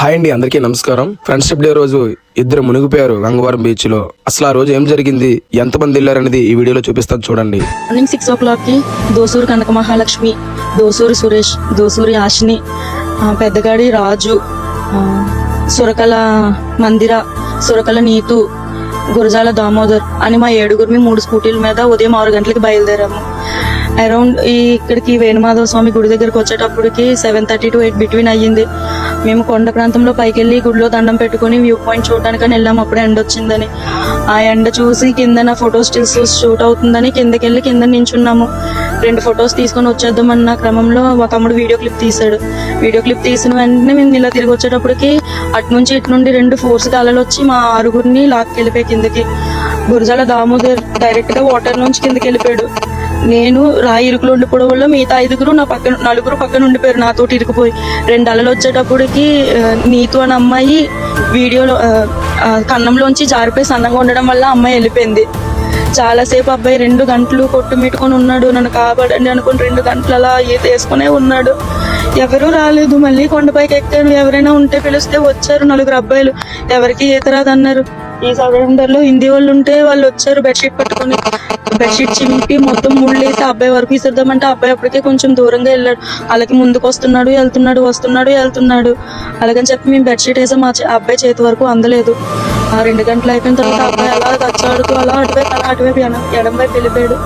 Hi అండి, అందరికీ నమస్కారం. ఫ్రెండ్షిప్ డే రోజు ఇద్దరు మునిగిపోయారు గంగవరం బీచ్ లో. అసలు ఆ రోజు ఏం జరిగింది, ఎంతమంది వెళ్ళారనేది ఈ వీడియోలో చూపిస్తాను చూడండి. మార్నింగ్ 6 o'clock కి దోసూరు కనక మహాలక్ష్మి, దోసూరి సురేష్, దోసూరి ఆశిని, పెద్దగాడి రాజు, సురకల మందిర, సురకల నీతు, గురజాల దామోదర్ అని మా 7గురిని 3 స్కూటీల మీద ఉదయం 6 గంటలకి బయలుదేరాము. అరౌండ్ ఇక్కడికి వేణుమాధవ స్వామి గుడి దగ్గరకు వచ్చేటప్పటికి 7:30 to 8 బిట్వీన్ అయ్యింది. మేము కొండ ప్రాంతంలో పైకి వెళ్ళి గుడిలో దండం పెట్టుకుని వ్యూ పాయింట్ చూడడానికని వెళ్ళాము. అప్పుడు ఎండ వచ్చిందని, ఆ ఎండ చూసి కింద నా ఫోటో స్టిల్స్ షూట్ అవుతుందని కిందకి వెళ్ళి కింద నించున్నాము. 2 ఫొటోస్ తీసుకొని వచ్చేద్దామన్న క్రమంలో మా తమ్ముడు వీడియో క్లిప్ తీశాడు. వీడియో క్లిప్ తీసిన వెంటనే మేము ఇలా తిరిగి వచ్చేటప్పటికి అటు నుంచి ఇటు నుండి 2 ఫోర్స్ అలలు వచ్చి మా 6గురిని లాక్కెళ్ళిపోయి కిందకి. గురజాల దామోదర్ డైరెక్ట్ గా వాటర్ నుంచి కిందకి వెళ్ళిపోయాడు. నేను రాయి ఇరుకులో ఉండిపోవడం వల్ల మిగతా 5గురు నా పక్కన 4గురు పక్కన ఉండిపోయారు నాతోటి ఇరుకుపోయి. 2 అలలు వచ్చేటప్పటికి నీతు అని అమ్మాయి వీడియోలో కన్నంలోంచి జారిపోయి సన్నగా ఉండడం వల్ల అమ్మాయి వెళ్ళిపోయింది. చాలాసేపు అబ్బాయి 2 గంటలు కొట్టుమిట్టుకొని ఉన్నాడు. నన్ను కాపాడండి అనుకుని 2 గంటలు అలా ఈత వేసుకునే ఉన్నాడు. ఎవరూ రాలేదు. మళ్ళీ కొండపైకి ఎక్కాను, ఎవరైనా ఉంటే పిలిస్తే వచ్చారు 4 అబ్బాయిలు. ఎవరికి ఈత రాదన్నారు. ఈ సరౌండర్లో హిందీ వాళ్ళు ఉంటే వాళ్ళు వచ్చారు బెడ్షీట్ పట్టుకుని. బెడ్షీట్ చింపి మొత్తం ముళ్ళేసి అబ్బాయి వరకు విసిద్దామంటే అబ్బాయి అప్పటికే కొంచెం దూరంగా వెళ్ళాడు. అలాగే ముందుకు వస్తున్నాడు వెళ్తున్నాడు. అలాగని చెప్పి మేము బెడ్షీట్ వేసాం. మా అబ్బాయి చేతి వరకు అందలేదు. ఆ 2 గంటలు అయిపోయిన తర్వాత అబ్బాయి అలా తచ్చాడుతూ అలా అటువైపు ఎడం వైపు వెళ్ళిపోయాడు.